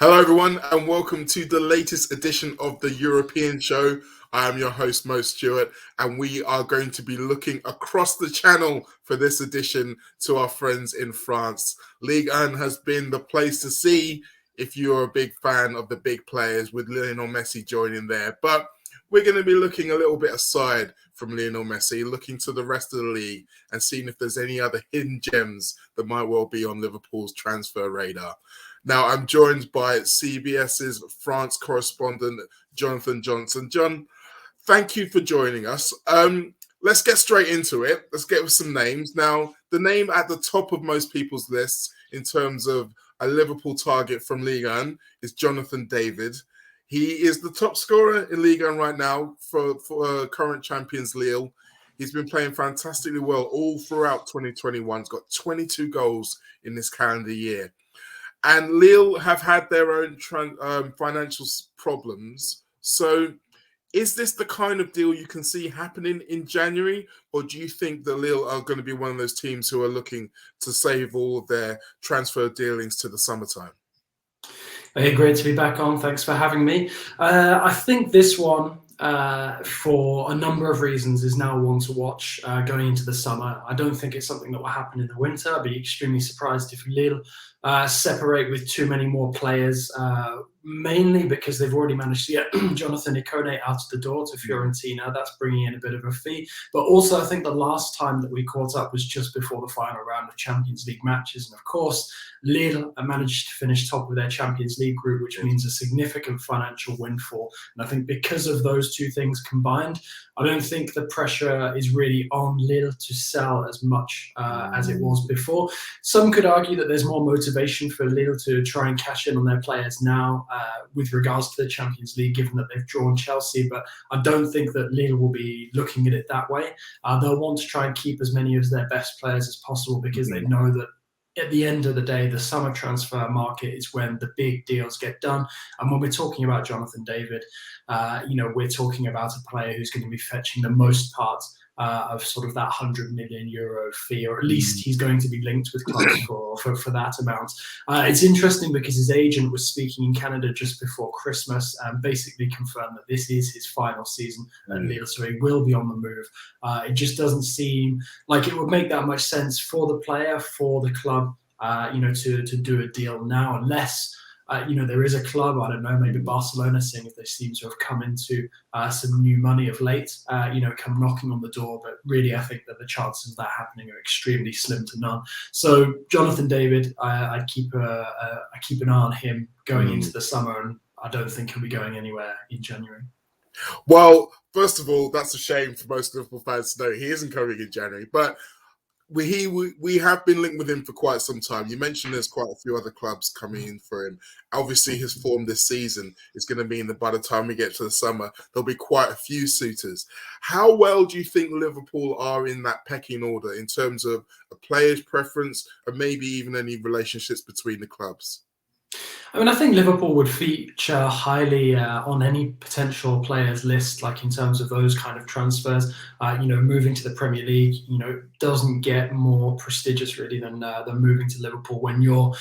Hello, everyone, and welcome to the latest edition of the European Show. I am your host, Mo Stewart, and we are going to be looking across the channel for this edition to our friends in France. Ligue 1 has been the place to see if you're a big fan of the big players, with Lionel Messi joining there. But we're going to be looking a little bit aside from Lionel Messi, looking to the rest of the league and seeing if there's any other hidden gems that might well be on Liverpool's transfer radar. Now, I'm joined by CBS's France correspondent, Jonathan Johnson. John, thank you for joining us. Let's get straight into it. Let's get with some names. Now, the name at the top of most people's lists in terms of a Liverpool target from Ligue 1 is Jonathan David. He is the top scorer in Ligue 1 right now for current champions Lille. He's been playing fantastically well all throughout 2021. He's got 22 goals in this calendar year. And Lille have had their own financial problems. So is this the kind of deal you can see happening in January? Or do you think that Lille are going to be one of those teams who are looking to save all of their transfer dealings to the summertime? Hey, great to be back on. Thanks for having me. I think this one, for a number of reasons, is now one to watch going into the summer. I don't think it's something that will happen in the winter. I'd be extremely surprised if Lille separate with too many more players, mainly because they've already managed to get Jonathan Ikone out of the door to Fiorentina. That's bringing in a bit of a fee. But also, I think the last time that we caught up was just before the final round of Champions League matches. And of course, Lille managed to finish top of their Champions League group, which means a significant financial windfall. And I think because of those two things combined, I don't think the pressure is really on Lille to sell as much as it was before. Some could argue that there's more motivation for Lille to try and cash in on their players now with regards to the Champions League, given that they've drawn Chelsea. But I don't think that Lille will be looking at it that way. They'll want to try and keep as many of their best players as possible because they know that at the end of the day, the summer transfer market is when the big deals get done. And when we're talking about Jonathan David, we're talking about a player who's going to be fetching the most part of sort of that €100 million fee, or at least he's going to be linked with clubs for that amount. It's interesting because his agent was speaking in Canada just before Christmas and basically confirmed that this is his final season at Lille, so he will be on the move. It just doesn't seem like it would make that much sense for the player, for the club, to do a deal now, unless there is a club, I don't know, maybe Barcelona, seeing if they seem to have come into some new money of late, come knocking on the door. But really, I think that the chances of that happening are extremely slim to none. So Jonathan David, I keep an eye on him going into the summer, and I don't think he'll be going anywhere in January. Well, first of all, that's a shame for most Liverpool fans to know he isn't coming in January, but we have been linked with him for quite some time. You mentioned there's quite a few other clubs coming in for him. Obviously, his form this season is going to mean that by the time we get to the summer, there'll be quite a few suitors. How well do you think Liverpool are in that pecking order in terms of a player's preference and maybe even any relationships between the clubs? I mean, I think Liverpool would feature highly on any potential players list, like in terms of those kind of transfers. Moving to the Premier League, doesn't get more prestigious really than moving to Liverpool when you're,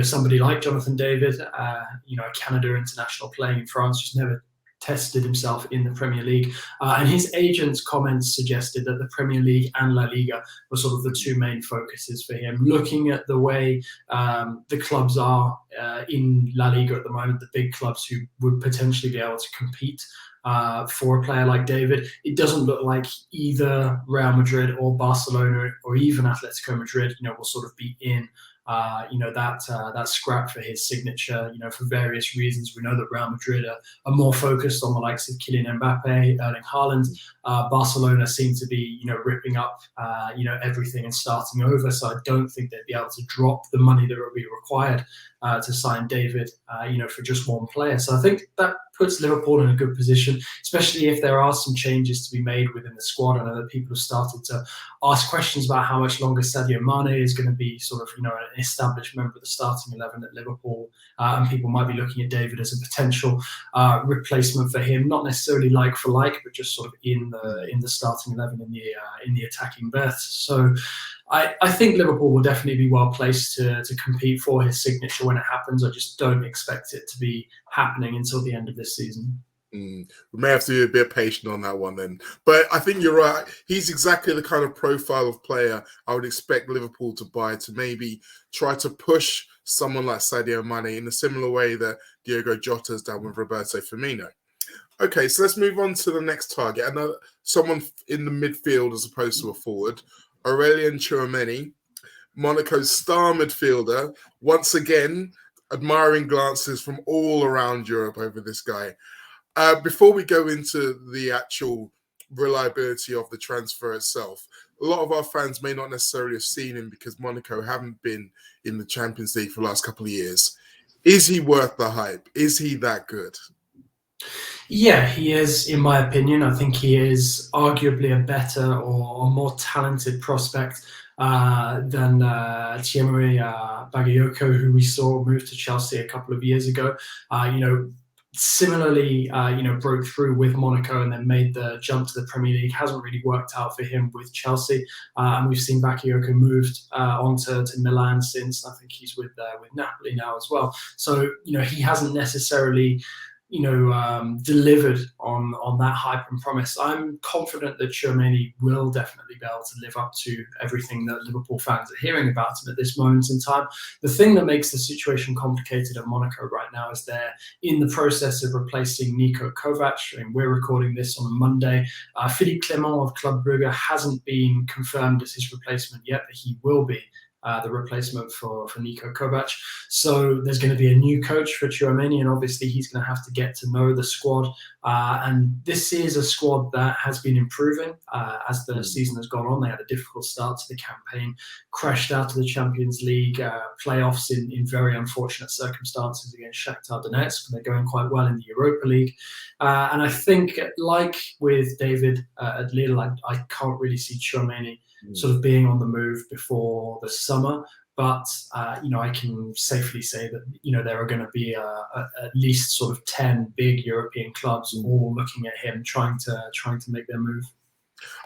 somebody like Jonathan David, a Canada international playing in France, who's never tested himself in the Premier League. And his agent's comments suggested that the Premier League and La Liga were sort of the two main focuses for him. Looking at the way the clubs are in La Liga at the moment, the big clubs who would potentially be able to compete for a player like David, it doesn't look like either Real Madrid or Barcelona or even Atletico Madrid, will sort of be in that scrap for his signature, for various reasons. We know that Real Madrid are more focused on the likes of Kylian Mbappe, Erling Haaland. Barcelona seem to be, ripping up, everything and starting over. So I don't think they'd be able to drop the money that would be required to sign David, for just one player. So I think that puts Liverpool in a good position, especially if there are some changes to be made within the squad. I know that people have started to ask questions about how much longer Sadio Mane is going to be sort of, established member of the starting 11 at Liverpool, and people might be looking at David as a potential replacement for him, not necessarily like for like, but just sort of in the starting 11 in the attacking berths. So I think Liverpool will definitely be well placed to compete for his signature when it happens. I just don't expect it to be happening until the end of this season. We may have to be a bit patient on that one then. But I think you're right. He's exactly the kind of profile of player I would expect Liverpool to buy, to maybe try to push someone like Sadio Mane in a similar way that Diogo Jota has done with Roberto Firmino. Okay, so let's move on to the next target. Another someone in the midfield as opposed to a forward, Aurélien Tchouameni, Monaco's star midfielder. Once again, admiring glances from all around Europe over this guy. Before we go into the actual reliability of the transfer itself, a lot of our fans may not necessarily have seen him because Monaco haven't been in the Champions League for the last couple of years. Is he worth the hype? Is he that good? Yeah, he is, in my opinion. I think he is arguably a better or more talented prospect than Thierry Bagayoko, who we saw move to Chelsea a couple of years ago. Similarly, broke through with Monaco and then made the jump to the Premier League. Hasn't really worked out for him with Chelsea, and we've seen Bakayoko moved on to Milan since. I think he's with Napoli now as well. So he hasn't necessarily delivered on that hype and promise. I'm confident that Tchouameni will definitely be able to live up to everything that Liverpool fans are hearing about him at this moment in time. The thing that makes the situation complicated at Monaco right now is they're in the process of replacing Niko Kovac, and we're recording this on a Monday. Philippe Clement of Club Brugge hasn't been confirmed as his replacement yet, but he will be the replacement for Niko Kovac. So there's going to be a new coach for Tchouameni, and obviously he's going to have to get to know the squad. And this is a squad that has been improving as the season has gone on. They had a difficult start to the campaign, crashed out of the Champions League playoffs in very unfortunate circumstances against Shakhtar Donetsk. They're going quite well in the Europa League. And I think, like with David at Lille, I can't really see Tchouameni sort of being on the move before the summer. But, I can safely say that, there are going to be at least sort of 10 big European clubs all looking at him, trying to make their move.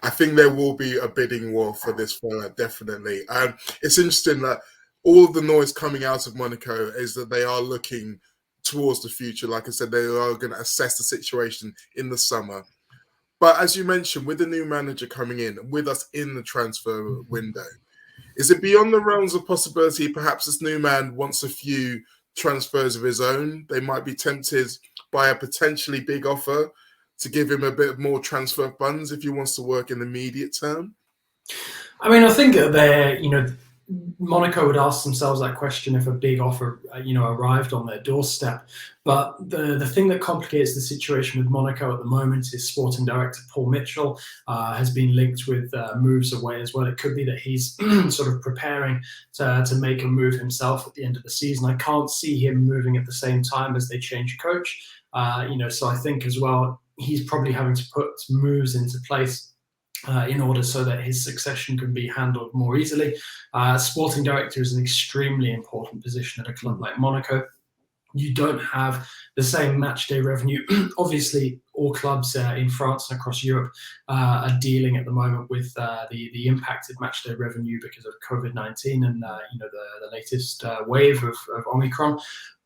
I think there will be a bidding war for this fella, definitely. It's interesting that all of the noise coming out of Monaco is that they are looking towards the future. Like I said, they are going to assess the situation in the summer. But as you mentioned, with the new manager coming in, with us in the transfer window, is it beyond the realms of possibility perhaps this new man wants a few transfers of his own? They might be tempted by a potentially big offer to give him a bit more transfer funds if he wants to work in the immediate term? I mean, I think that Monaco would ask themselves that question if a big offer, arrived on their doorstep. But the thing that complicates the situation with Monaco at the moment is sporting director Paul Mitchell has been linked with moves away as well. It could be that he's sort of preparing to make a move himself at the end of the season. I can't see him moving at the same time as they change coach. So I think as well, he's probably having to put moves into place in order so that his succession can be handled more easily. Sporting director is an extremely important position at a club like Monaco. You don't have the same match day revenue. Obviously, all clubs in France and across Europe are dealing at the moment with the impacted match day revenue because of COVID-19 and the latest wave of Omicron.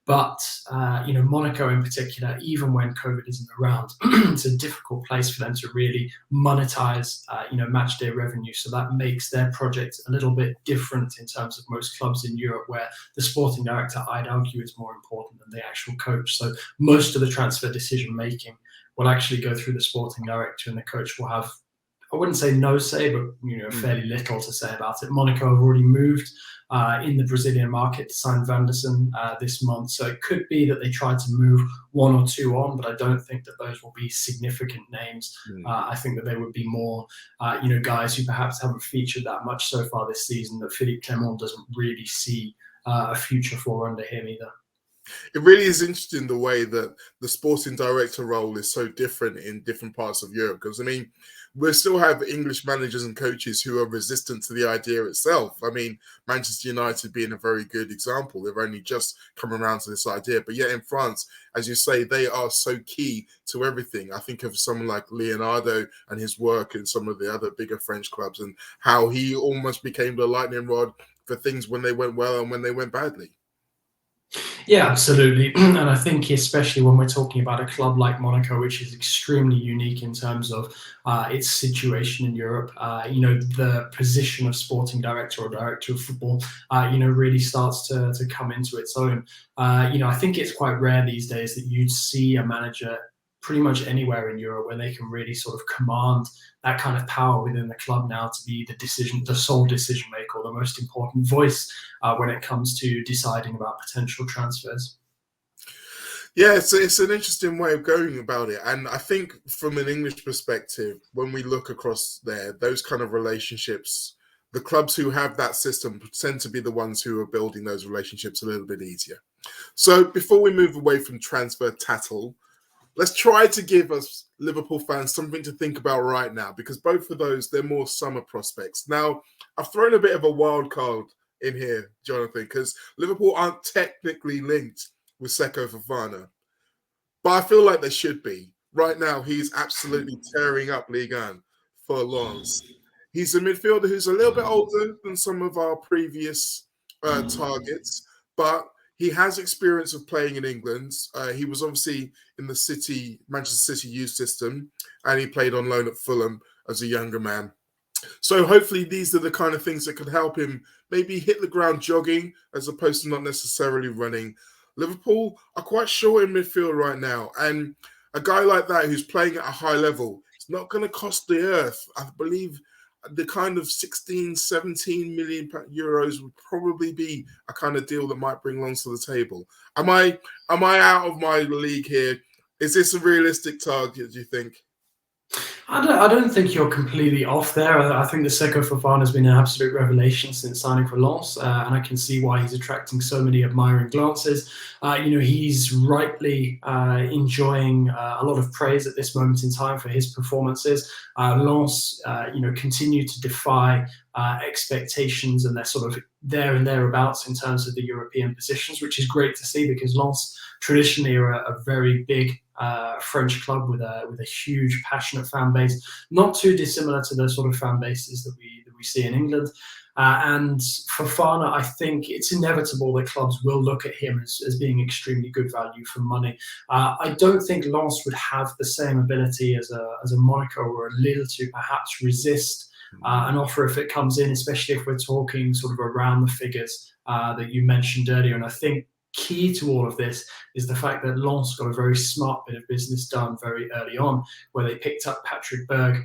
But, Monaco in particular, even when COVID isn't around, it's a difficult place for them to really monetize, match day revenue. So that makes their project a little bit different in terms of most clubs in Europe, where the sporting director, I'd argue, is more important than the actual coach. So most of the transfer decision making will actually go through the sporting director, and the coach will have, I wouldn't say no say, but fairly little to say about it. Monaco have already moved in the Brazilian market to sign Van der Sar this month, so it could be that they try to move one or two on, but I don't think that those will be significant names. I think that they would be more, guys who perhaps haven't featured that much so far this season, that Philippe Clement doesn't really see a future for under him either. It really is interesting the way that the sporting director role is so different in different parts of Europe. Because, I mean, we still have English managers and coaches who are resistant to the idea itself. I mean, Manchester United being a very good example. They've only just come around to this idea. But yet in France, as you say, they are so key to everything. I think of someone like Leonardo and his work in some of the other bigger French clubs and how he almost became the lightning rod for things when they went well and when they went badly. Yeah, absolutely. And I think especially when we're talking about a club like Monaco, which is extremely unique in terms of its situation in Europe, the position of sporting director or director of football, really starts to come into its own. I think it's quite rare these days that you'd see a manager pretty much anywhere in Europe where they can really sort of command that kind of power within the club now to be the sole decision maker, or the most important voice when it comes to deciding about potential transfers. Yeah, it's an interesting way of going about it. And I think from an English perspective, when we look across there, those kind of relationships, the clubs who have that system tend to be the ones who are building those relationships a little bit easier. So before we move away from transfer tattle, let's try to give us Liverpool fans something to think about right now, because both of those, they're more summer prospects. Now, I've thrown a bit of a wild card in here, Jonathan, because Liverpool aren't technically linked with Seko Fofana, but I feel like they should be. Right now, he's absolutely tearing up Ligue 1 for Lens. He's a midfielder who's a little bit older than some of our previous targets, but he has experience of playing in England. He was obviously in the Manchester City youth system, and he played on loan at Fulham as a younger man. So hopefully these are the kind of things that could help him maybe hit the ground jogging as opposed to not necessarily running. Liverpool are quite short in midfield right now, and a guy like that who's playing at a high level, it's not going to cost the earth. I believe the kind of 16, 17 million euros would probably be a kind of deal that might bring Lens to the table. Am I out of my league here? Is this a realistic target, do you think? I don't think you're completely off there. I think the Seko Fofana has been an absolute revelation since signing for Lens, and I can see why he's attracting so many admiring glances. He's rightly enjoying a lot of praise at this moment in time for his performances. Lens, continue to defy expectations, and they're sort of there and thereabouts in terms of the European positions, which is great to see because Lens traditionally are a very big French club with a huge, passionate fan base, not too dissimilar to the sort of fan bases that we see in England. And Fofana, I think it's inevitable that clubs will look at him as being extremely good value for money. I don't think Lens would have the same ability as a Monaco or a Lille to perhaps resist an offer if it comes in, especially if we're talking sort of around the figures that you mentioned earlier. And I think key to all of this is the fact that Lens got a very smart bit of business done very early on, where they picked up Patrick Berg,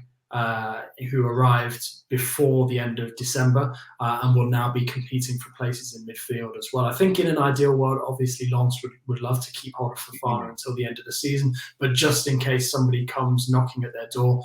who arrived before the end of December and will now be competing for places in midfield as well. I think in an ideal world, obviously Lens would love to keep hold of Fofana until the end of the season, but just in case somebody comes knocking at their door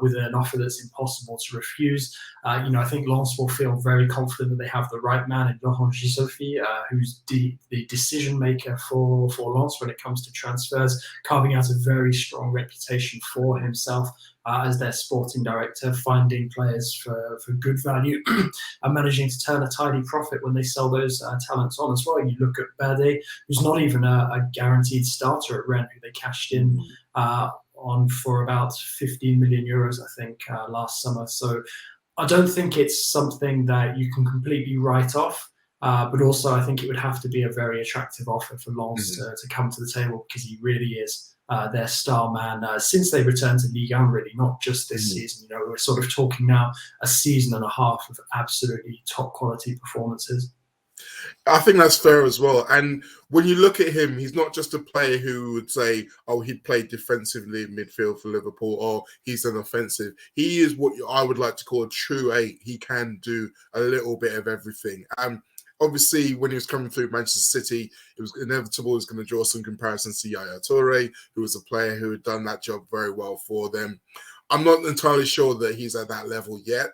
with an offer that's impossible to refuse, I think Lens will feel very confident that they have the right man in Laurent Gissofi, who's the decision maker for Lens when it comes to transfers, carving out a very strong reputation for himself as their sporting director, finding players for good value and managing to turn a tidy profit when they sell those talents on as well. You look at Berde, who's not even a guaranteed starter at Rennes, who they cashed in on for about 15 million euros, I think, last summer. So I don't think it's something that you can completely write off. But also, I think it would have to be a very attractive offer for Lens to come to the table, because he really is their star man since they returned to Ligue 1, really, not just this season. We're sort of talking now a season and a half of absolutely top quality performances. I think that's fair as well. And when you look at him, he's not just a player who would say, oh, he'd play defensively in midfield for Liverpool, or he's an offensive. He is what I would like to call a true eight. He can do a little bit of everything. Obviously, when he was coming through Manchester City, it was inevitable he was going to draw some comparisons to Yaya Toure, who was a player who had done that job very well for them. I'm not entirely sure that he's at that level yet,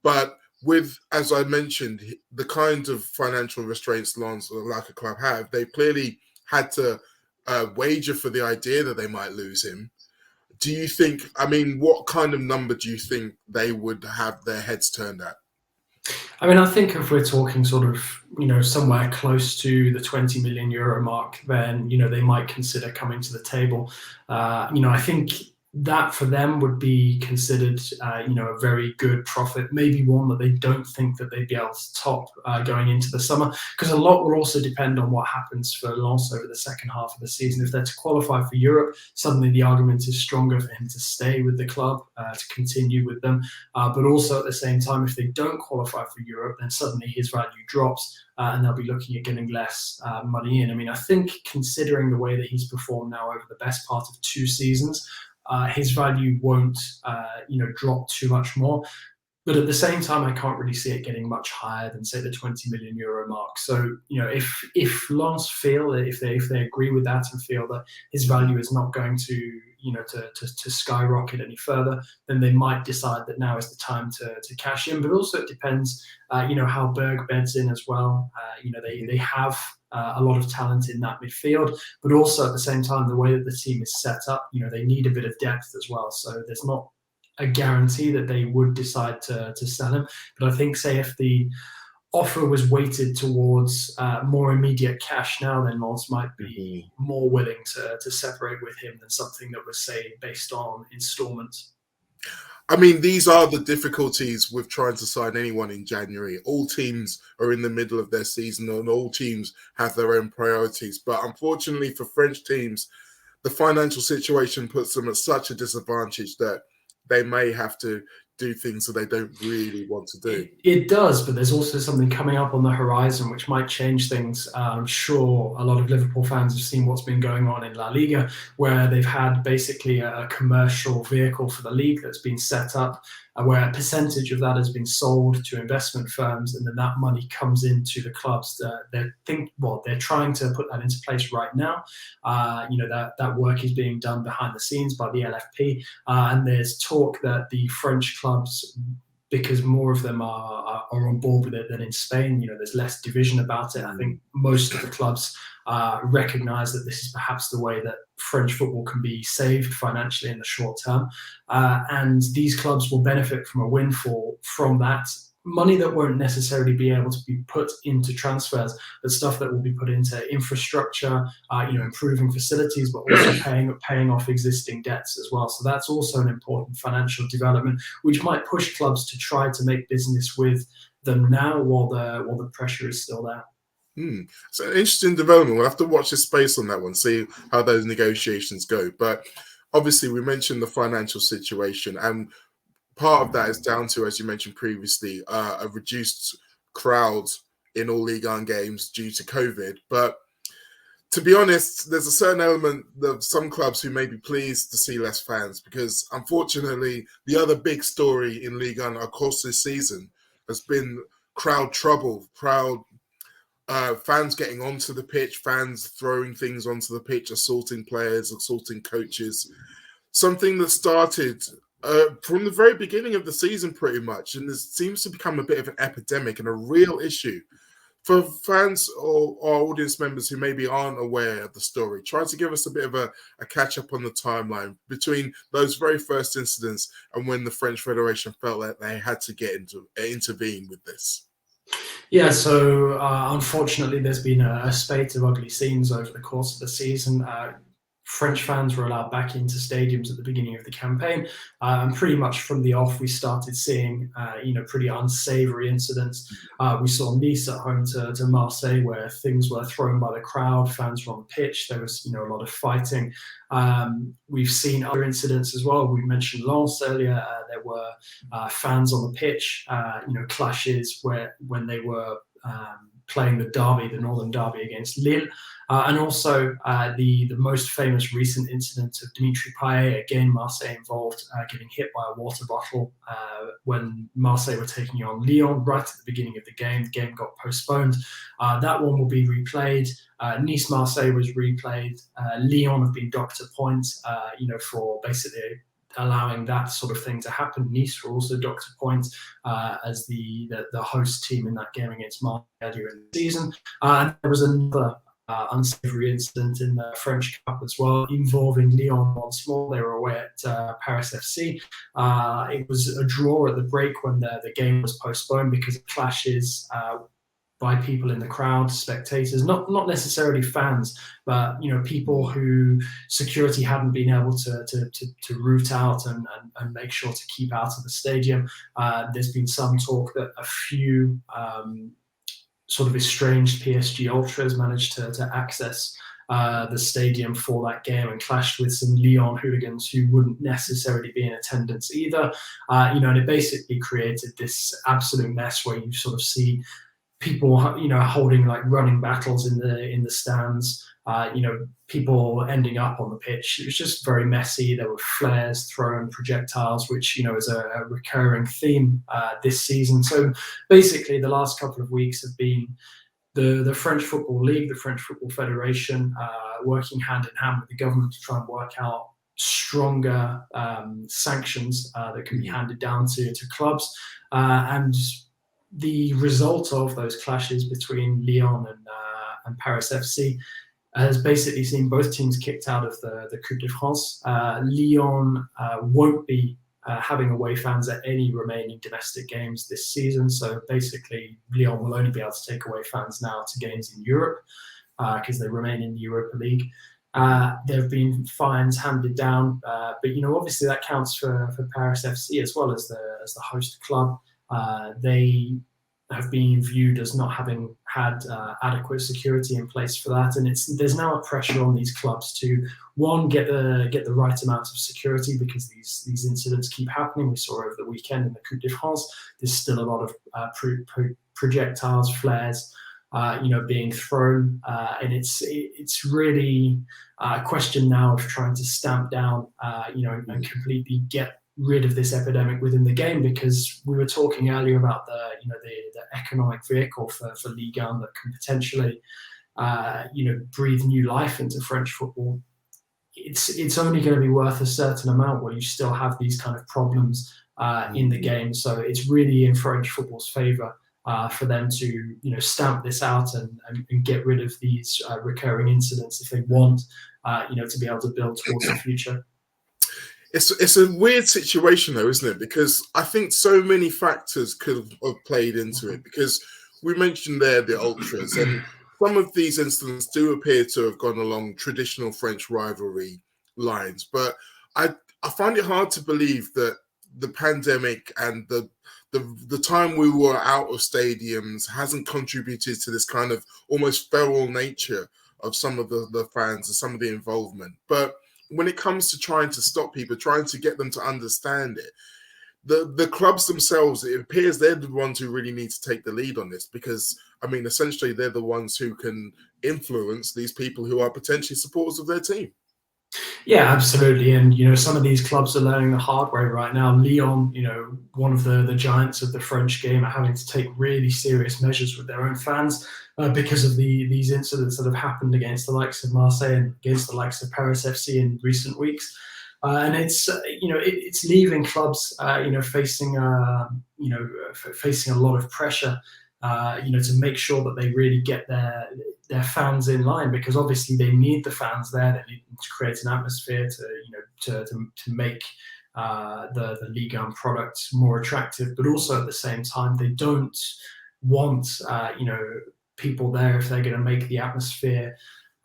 but with, as I mentioned, the kind of financial restraints Lens or like a club have, they've clearly had to wager for the idea that they might lose him. Do you think, I mean, what kind of number do you think they would have their heads turned at? I mean, I think if we're talking sort of, somewhere close to the 20 million euro mark, then, they might consider coming to the table. I think that for them would be considered, a very good profit, maybe one that they don't think that they'd be able to top going into the summer, because a lot will also depend on what happens for Lens over the second half of the season. If they're to qualify for Europe, suddenly the argument is stronger for him to stay with the club, to continue with them. But also at the same time, if they don't qualify for Europe, then suddenly his value drops. And they'll be looking at getting less money in. I mean, I think considering the way that he's performed now over the best part of 2 seasons, his value won't, drop too much more. But at the same time, I can't really see it getting much higher than, say, the 20 million euro mark. So, if Lens feel that if they agree with that and feel that his value is not going to, to skyrocket any further, then they might decide that now is the time to cash in. But also it depends, how Berg beds in as well. They have a lot of talent in that midfield, but also at the same time, the way that the team is set up, they need a bit of depth as well. So there's not a guarantee that they would decide to sell him. But I think, say, if the offer was weighted towards more immediate cash now, then Lens might be more willing to separate with him than something that was, say, based on installments. I mean, these are the difficulties with trying to sign anyone in January. All teams are in the middle of their season and all teams have their own priorities. But unfortunately for French teams, the financial situation puts them at such a disadvantage that they may have to do things that they don't really want to do. It does, but there's also something coming up on the horizon which might change things. I'm sure a lot of Liverpool fans have seen what's been going on in La Liga, where they've had basically a commercial vehicle for the league that's been set up, where a percentage of that has been sold to investment firms, and then that money comes into the clubs. They're trying to put that into place right now. That work is being done behind the scenes by the LFP, and there's talk that the French clubs, because more of them are on board with it than in Spain, there's less division about it. I think most of the clubs recognise that this is perhaps the way that French football can be saved financially in the short term. And these clubs will benefit from a windfall from that. Money that won't necessarily be able to be put into transfers, but stuff that will be put into infrastructure, improving facilities, but also paying off existing debts as well. So that's also an important financial development, which might push clubs to try to make business with them now while the pressure is still there. So an interesting development. We'll have to watch this space on that one, see how those negotiations go. But obviously, we mentioned the financial situation, and part of that is down to, as you mentioned previously, a reduced crowd in all Ligue 1 games due to COVID. But to be honest, there's a certain element of some clubs who may be pleased to see less fans, because unfortunately, the other big story in Ligue 1 across this season has been crowd trouble, fans getting onto the pitch, fans throwing things onto the pitch, assaulting players, assaulting coaches. Something that started from the very beginning of the season, pretty much, and this seems to become a bit of an epidemic and a real issue. For fans or audience members who maybe aren't aware of the story, try to give us a bit of a catch-up on the timeline between those very first incidents and when the French Federation felt that they had to intervene with this. Yeah, so unfortunately, there's been a spate of ugly scenes over the course of the season. French fans were allowed back into stadiums at the beginning of the campaign, and pretty much from the off, we started seeing, pretty unsavoury incidents. We saw Nice at home to Marseille, where things were thrown by the crowd, fans were on the pitch, there was, a lot of fighting. We've seen other incidents as well. We mentioned Lens earlier. There were fans on the pitch, clashes when they were playing the Northern Derby against Lille. And also the most famous recent incident of Dimitri Payet, again Marseille involved, getting hit by a water bottle when Marseille were taking on Lyon right at the beginning of the game. The game got postponed. That one will be replayed. Nice-Marseille was replayed. Lyon have been docked a point, for basically allowing that sort of thing to happen. Nice were also docked a point as the host team in that game against Marseille earlier in the season. And there was another unsavory incident in the French Cup as well, involving Lyon once more. They were away at Paris FC. It was a draw at the break when the game was postponed because of clashes by people in the crowd, spectators, not necessarily fans, but people who security hadn't been able to root out and make sure to keep out of the stadium. There's been some talk that a few sort of estranged PSG ultras managed to access the stadium for that game and clashed with some Lyon hooligans who wouldn't necessarily be in attendance either. And it basically created this absolute mess where you sort of see people, holding like running battles in the stands. People ending up on the pitch. It was just very messy. There were flares thrown, projectiles, which is a recurring theme this season. So basically, the last couple of weeks have been the French Football League, the French Football Federation, working hand in hand with the government to try and work out stronger sanctions that can be handed down to clubs. And the result of those clashes between Lyon and Paris FC has basically seen both teams kicked out of the Coupe de France. Lyon won't be having away fans at any remaining domestic games this season. So basically, Lyon will only be able to take away fans now to games in Europe because they remain in the Europa League. There have been fines handed down, but obviously that counts for Paris FC as well as the host club. They have been viewed as not having had adequate security in place for that, and there's now a pressure on these clubs to get the right amount of security because these incidents keep happening. We saw over the weekend in the Coupe de France. There's still a lot of projectiles, flares, being thrown, and it's really a question now of trying to stamp down, and completely get rid of this epidemic within the game, because we were talking earlier about the economic vehicle for Ligue 1 that can potentially breathe new life into French football. It's only going to be worth a certain amount where you still have these kind of problems in the game. So it's really in French football's favour for them to stamp this out and get rid of these recurring incidents if they want to be able to build towards the future. It's a weird situation though, isn't it? Because I think so many factors could have played into it, because we mentioned there the ultras, and some of these incidents do appear to have gone along traditional French rivalry lines. But I find it hard to believe that the pandemic and the time we were out of stadiums hasn't contributed to this kind of almost feral nature of some of the fans and some of the involvement. But when it comes to trying to stop people, trying to get them to understand it, the clubs themselves, it appears they're the ones who really need to take the lead on this, because, essentially they're the ones who can influence these people who are potentially supporters of their team. Yeah, absolutely. And, some of these clubs are learning the hard way right now. Lyon, one of the giants of the French game, are having to take really serious measures with their own fans because of these incidents that have happened against the likes of Marseille and against the likes of Paris FC in recent weeks. And it's leaving clubs, facing a lot of pressure, to make sure that they really get their fans in line, because obviously they need the fans there. They need to create an atmosphere to make the Ligue 1 product more attractive, but also at the same time they don't want people there if they're going to make the atmosphere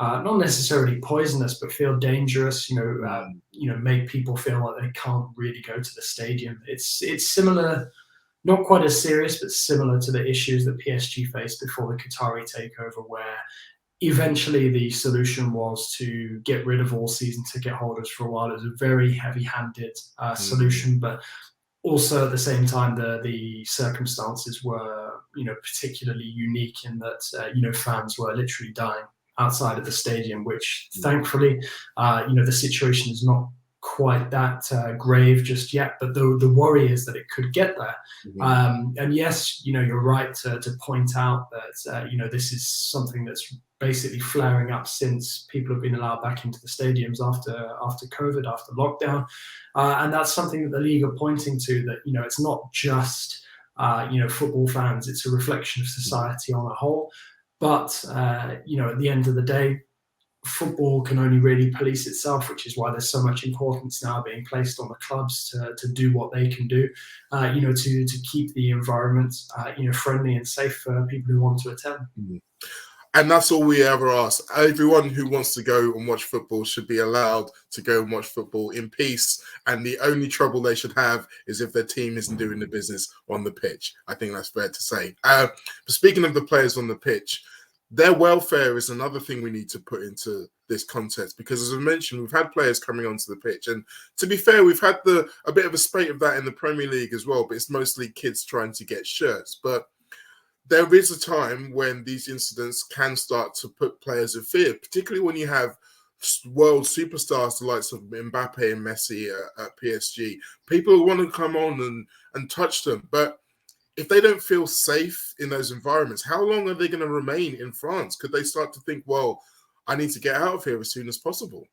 not necessarily poisonous, but feel dangerous. Make people feel like they can't really go to the stadium. It's similar. Not quite as serious, but similar to the issues that PSG faced before the Qatari takeover, where eventually the solution was to get rid of all season ticket holders for a while. It was a very heavy-handed solution, but also at the same time, the circumstances were, particularly unique in that, fans were literally dying outside of the stadium, which thankfully, the situation is not quite that grave just yet, but the worry is that it could get there. And yes, you're right to point out that this is something that's basically flaring up since people have been allowed back into the stadiums after COVID, after lockdown, and that's something that the league are pointing to, that it's not just football fans, it's a reflection of society on a whole. But at the end of the day, football can only really police itself, which is why there's so much importance now being placed on the clubs to do what they can do, to keep the environment, friendly and safe for people who want to attend. And that's all we ever ask. Everyone who wants to go and watch football should be allowed to go and watch football in peace. And the only trouble they should have is if their team isn't doing the business on the pitch. I think that's fair to say. But speaking of the players on the pitch, their welfare is another thing we need to put into this context, because as I mentioned, we've had players coming onto the pitch, and to be fair, we've had a bit of a spate of that in the Premier League as well, but it's mostly kids trying to get shirts. But there is a time when these incidents can start to put players in fear, particularly when you have world superstars, the likes of Mbappe and Messi at PSG. People want to come on and touch them, but if they don't feel safe in those environments, how long are they going to remain in France? Could they start to think, well, I need to get out of here as soon as possible?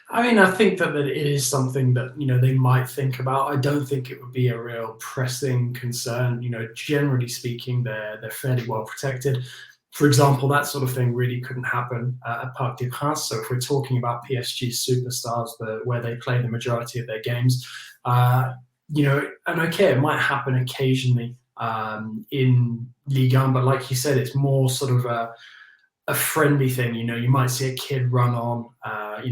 I mean, I think that it is something that, they might think about. I don't think it would be a real pressing concern. Generally speaking, they're fairly well protected. For example, that sort of thing really couldn't happen at Parc des Princes. So if we're talking about PSG superstars, where they play the majority of their games, and okay, it might happen occasionally in Ligue 1, but like you said, it's more sort of a friendly thing. You might see a kid run on.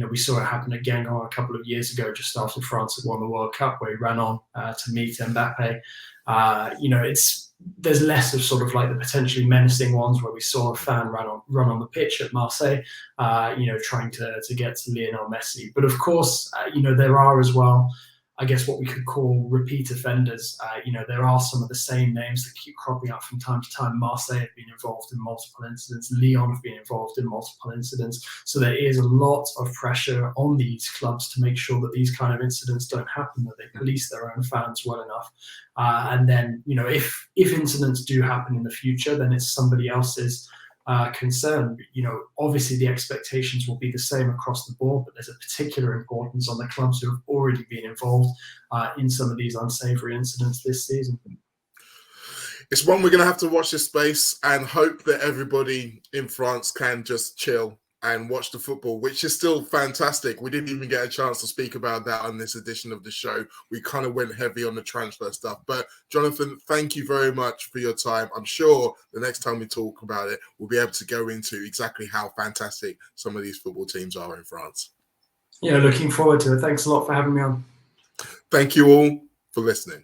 We saw it happen at Guingamp a couple of years ago, just after France had won the World Cup, where he ran on to meet Mbappe. There's less of sort of like the potentially menacing ones where we saw a fan run on the pitch at Marseille, trying to get to Lionel Messi. But of course, there are as well, I guess, what we could call repeat offenders. There are some of the same names that keep cropping up from time to time. Marseille have been involved in multiple incidents. Lyon have been involved in multiple incidents. So there is a lot of pressure on these clubs to make sure that these kind of incidents don't happen, that they police their own fans well enough. And then, if incidents do happen in the future, then it's somebody else's concern. Obviously the expectations will be the same across the board, but there's a particular importance on the clubs who have already been involved in some of these unsavoury incidents this season. It's one we're going to have to watch this space and hope that everybody in France can just chill and watch the football, which is still fantastic. We didn't even get a chance to speak about that on this edition of the show. We kind of went heavy on the transfer stuff. But Jonathan, thank you very much for your time. I'm sure the next time we talk about it, we'll be able to go into exactly how fantastic some of these football teams are in France. Yeah, looking forward to it. Thanks a lot for having me on. Thank you all for listening.